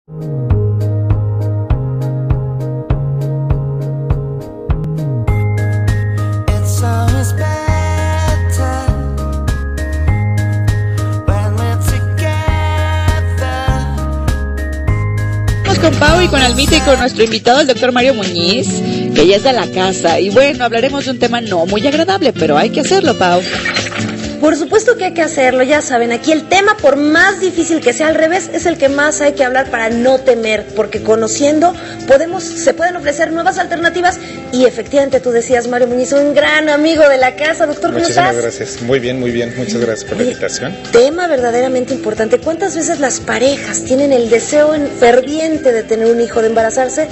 Con Pau y con Almita y con nuestro invitado, el doctor Mario Muñiz, que ya es de la casa. Y bueno, hablaremos de un tema no muy agradable, pero hay que hacerlo, Pau. Por supuesto que hay que hacerlo, ya saben, aquí el tema, por más difícil que sea, al revés, es el que más hay que hablar para no temer, porque conociendo se pueden ofrecer nuevas alternativas y efectivamente tú decías, Mario Muñiz, un gran amigo de la casa, doctor, ¿cómo estás? Muchísimas gracias, muy bien, muchas gracias por la invitación. Tema verdaderamente importante, ¿cuántas veces las parejas tienen el deseo ferviente de tener un hijo, de embarazarse?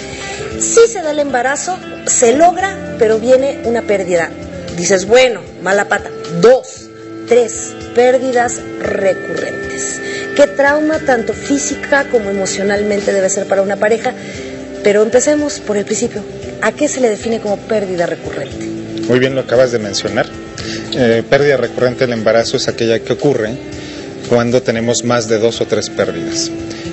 Sí se da el embarazo, se logra, pero viene una pérdida. Dices, bueno, mala pata. 2, 3 pérdidas recurrentes. Qué trauma tanto física como emocionalmente debe ser para una pareja. Pero empecemos por el principio. ¿A qué se le define como pérdida recurrente? Muy bien, lo acabas de mencionar. Pérdida recurrente del embarazo es aquella que ocurre cuando tenemos más de 2 o 3 pérdidas.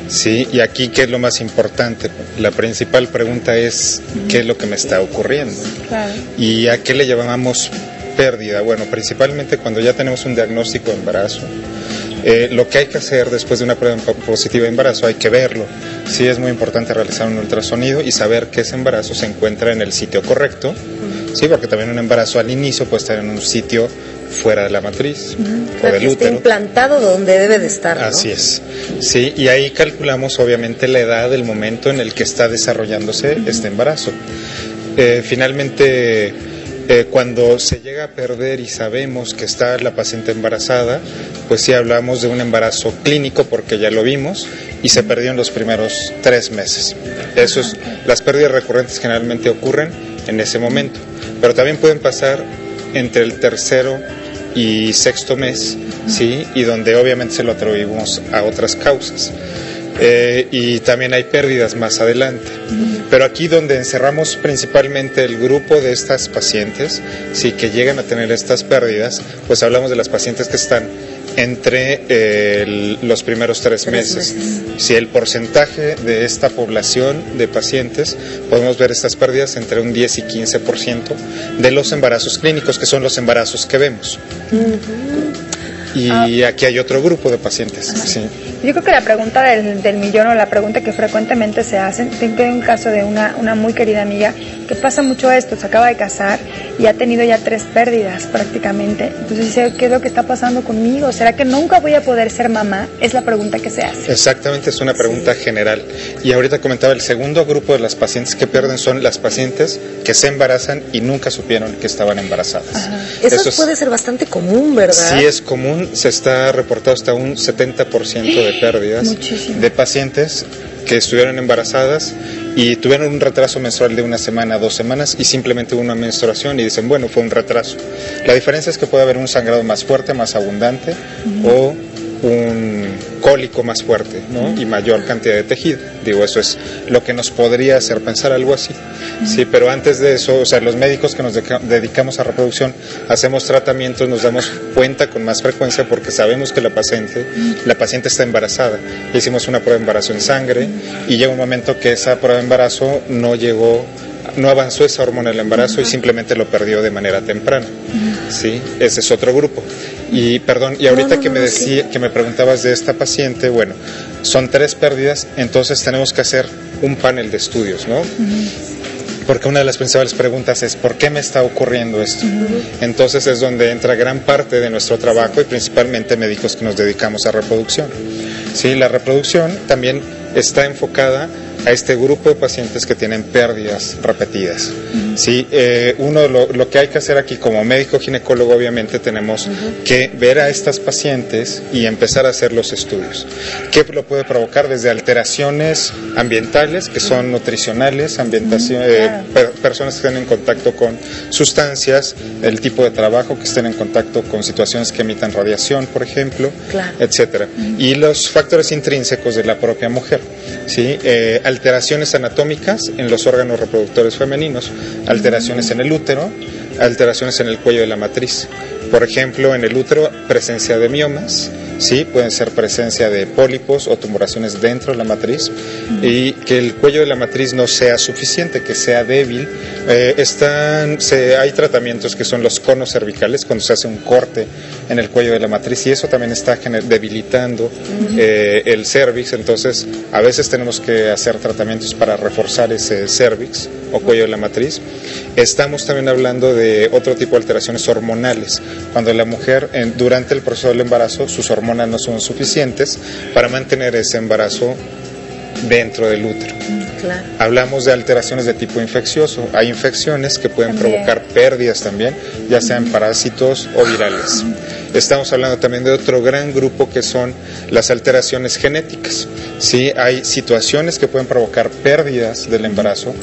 Sí, y aquí, ¿qué es lo más importante? La principal pregunta es, ¿qué es lo que me está ocurriendo? Claro. ¿Y a qué le llamamos pérdida? Bueno, principalmente cuando ya tenemos un diagnóstico de embarazo, lo que hay que hacer después de una prueba positiva de embarazo, hay que verlo. Sí, es muy importante realizar un ultrasonido y saber que ese embarazo se encuentra en el sitio correcto. Sí, porque también un embarazo al inicio puede estar en un sitio fuera de la matriz o del útero. Está implantado donde debe de estar, ¿no? Así es. Sí, y ahí calculamos obviamente la edad del momento en el que está desarrollándose este embarazo. Finalmente, cuando se llega a perder y sabemos que está la paciente embarazada, pues sí hablamos de un embarazo clínico porque ya lo vimos y se perdió en los primeros 3 meses. Las pérdidas recurrentes generalmente ocurren en ese momento, pero también pueden pasar entre el 3º y 6º mes, ¿sí? Y donde obviamente se lo atribuimos a otras causas. Y también hay pérdidas más adelante. Pero aquí donde encerramos principalmente el grupo de estas pacientes, sí, que llegan a tener estas pérdidas, pues hablamos de las pacientes que están entre los primeros 3 meses. Si el porcentaje de esta población de pacientes, podemos ver estas pérdidas entre un 10 y 15% de los embarazos clínicos, que son los embarazos que vemos. Y aquí hay otro grupo de pacientes. Sí. Yo creo que la pregunta del millón, o la pregunta que frecuentemente se hacen, tengo un caso de una muy querida amiga que pasa mucho esto, se acaba de casar y ha tenido ya 3 pérdidas prácticamente. Entonces dice, ¿qué es lo que está pasando conmigo? ¿Será que nunca voy a poder ser mamá? Es la pregunta que se hace. Exactamente, es una pregunta general. Y ahorita comentaba, el segundo grupo de las pacientes que pierden son las pacientes que se embarazan y nunca supieron que estaban embarazadas. Eso puede ser bastante común, ¿verdad? Sí, es común, se está reportado hasta un 70% de pérdidas. Muchísimo. De pacientes que estuvieron embarazadas y tuvieron un retraso menstrual de 1 semana, 2 semanas y simplemente una menstruación y dicen, bueno, fue un retraso. La diferencia es que puede haber un sangrado más fuerte, más abundante o un cólico más fuerte, ¿no? Y mayor cantidad de tejido. Digo, eso es lo que nos podría hacer pensar algo así. Sí, pero antes de eso, o sea, los médicos que nos dedicamos a reproducción, hacemos tratamientos, nos damos cuenta con más frecuencia porque sabemos que la paciente está embarazada. Hicimos una prueba de embarazo en sangre y llega un momento que esa prueba de embarazo no avanzó esa hormona del embarazo y simplemente lo perdió de manera temprana. Sí, ese es otro grupo. Y ahorita que me preguntabas de esta paciente, bueno, son 3 pérdidas, entonces tenemos que hacer un panel de estudios, ¿no? Porque una de las principales preguntas es, ¿por qué me está ocurriendo esto? Entonces es donde entra gran parte de nuestro trabajo y principalmente médicos que nos dedicamos a reproducción. Sí, la reproducción también está enfocada a este grupo de pacientes que tienen pérdidas repetidas. ¿Sí? Lo que hay que hacer aquí como médico ginecólogo, obviamente tenemos que ver a estas pacientes y empezar a hacer los estudios. ¿Qué lo puede provocar? Desde alteraciones ambientales, que son nutricionales, personas que estén en contacto con sustancias, el tipo de trabajo, que estén en contacto con situaciones que emitan radiación, por ejemplo, etcétera. Y los factores intrínsecos de la propia mujer. ¿Sí? Alteraciones anatómicas en los órganos reproductores femeninos, alteraciones en el útero, alteraciones en el cuello de la matriz. Por ejemplo, en el útero, presencia de miomas ¿sí? Pueden ser presencia de pólipos o tumoraciones dentro de la matriz, y que el cuello de la matriz no sea suficiente, que sea débil. Hay tratamientos que son los conos cervicales, cuando se hace un corte en el cuello de la matriz, y eso también está debilitando el cervix. Entonces a veces tenemos que hacer tratamientos para reforzar ese cervix o cuello de la matriz. Estamos también hablando de otro tipo de alteraciones hormonales, cuando la mujer durante el proceso del embarazo sus hormonas no son suficientes para mantener ese embarazo dentro del útero. Claro. Hablamos de alteraciones de tipo infeccioso. Hay infecciones que pueden provocar pérdidas también, ya sean parásitos o virales. Estamos hablando también de otro gran grupo que son las alteraciones genéticas. Sí, hay situaciones que pueden provocar pérdidas del embarazo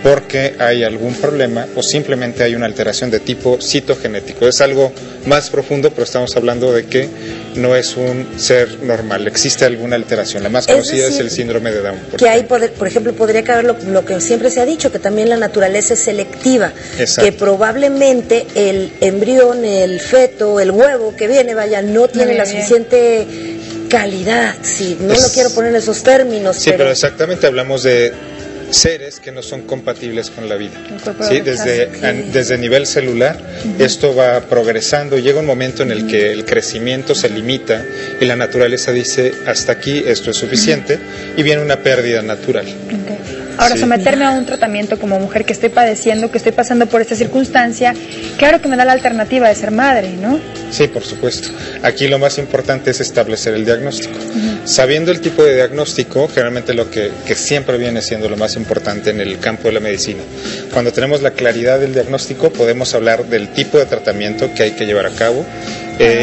porque hay algún problema o simplemente hay una alteración de tipo citogenético. Es algo más profundo, pero estamos hablando de que no es un ser normal, existe alguna alteración. La más conocida es el síndrome de Down. Que hay, por ejemplo, podría caber lo que siempre se ha dicho, que también la naturaleza es selectiva. Exacto. Que probablemente el embrión, el feto, el huevo que viene, no tiene la suficiente calidad, sí, no lo quiero poner en esos términos. Sí, pero exactamente hablamos de seres que no son compatibles con la vida. ¿Sí? Desde nivel celular, esto va progresando, llega un momento en el que el crecimiento se limita y la naturaleza dice hasta aquí, esto es suficiente, y viene una pérdida natural. Ahora, someterme a un tratamiento como mujer que estoy padeciendo, que estoy pasando por esta circunstancia, claro que me da la alternativa de ser madre, ¿no? Sí, por supuesto. Aquí lo más importante es establecer el diagnóstico. Sabiendo el tipo de diagnóstico, generalmente lo que siempre viene siendo lo más importante en el campo de la medicina. Cuando tenemos la claridad del diagnóstico, podemos hablar del tipo de tratamiento que hay que llevar a cabo.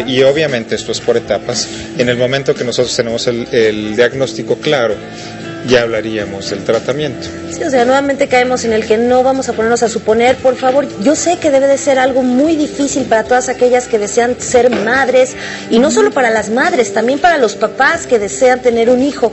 Y obviamente esto es por etapas. En el momento que nosotros tenemos el diagnóstico claro, ya hablaríamos del tratamiento. Sí, o sea, nuevamente caemos en el que no vamos a ponernos a suponer, por favor. Yo sé que debe de ser algo muy difícil para todas aquellas que desean ser madres, y no solo para las madres, también para los papás que desean tener un hijo.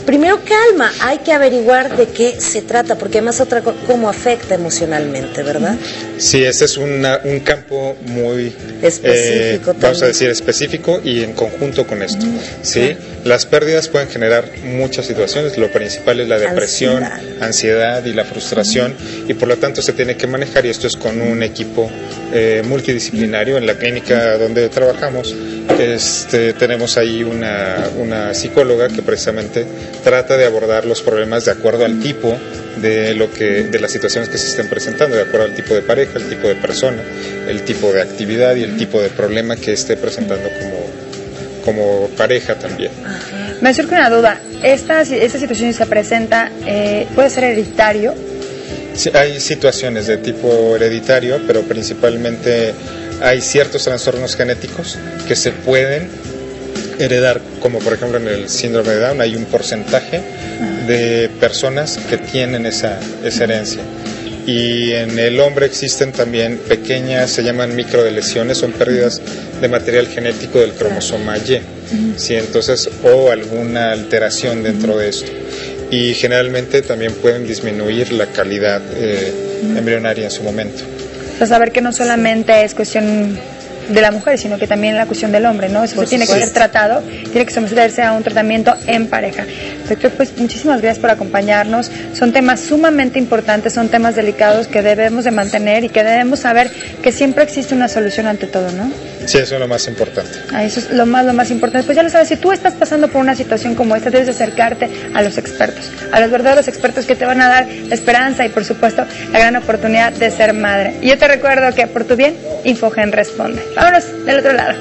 Primero, calma, hay que averiguar de qué se trata, porque además cómo afecta emocionalmente, ¿verdad? Sí, ese es un campo muy específico, vamos a decir específico, y en conjunto con esto. ¿Sí? Las pérdidas pueden generar muchas situaciones. Lo principal es la depresión, ansiedad y la frustración, y por lo tanto se tiene que manejar, y esto es con un equipo multidisciplinario. En la clínica donde trabajamos tenemos ahí una psicóloga que precisamente trata de abordar los problemas de acuerdo al tipo de las situaciones que se estén presentando, de acuerdo al tipo de pareja, el tipo de persona, el tipo de actividad y el tipo de problema que esté presentando como pareja también. Me surge una duda. ¿Esta situación se presenta, puede ser hereditario? Sí, hay situaciones de tipo hereditario, pero principalmente hay ciertos trastornos genéticos que se pueden heredar, como por ejemplo en el síndrome de Down hay un porcentaje de personas que tienen esa herencia. Y en el hombre existen también pequeñas, se llaman microlesiones, son pérdidas de material genético del cromosoma Y, ¿sí? Entonces, o alguna alteración dentro de esto. Y generalmente también pueden disminuir la calidad embrionaria en su momento. Pues saber que no solamente es cuestión de la mujer, sino que también la cuestión del hombre, ¿no? Eso tiene que ser tratado, tiene que someterse a un tratamiento en pareja. Doctor, pues muchísimas gracias por acompañarnos. Son temas sumamente importantes, son temas delicados que debemos de mantener y que debemos saber que siempre existe una solución ante todo, ¿no? Sí, eso es lo más importante. Eso es lo más importante. Pues ya lo sabes, si tú estás pasando por una situación como esta, debes acercarte a los expertos, a los verdaderos expertos que te van a dar la esperanza y, por supuesto, la gran oportunidad de ser madre. Y yo te recuerdo que por tu bien, Infogen responde. Vámonos del otro lado.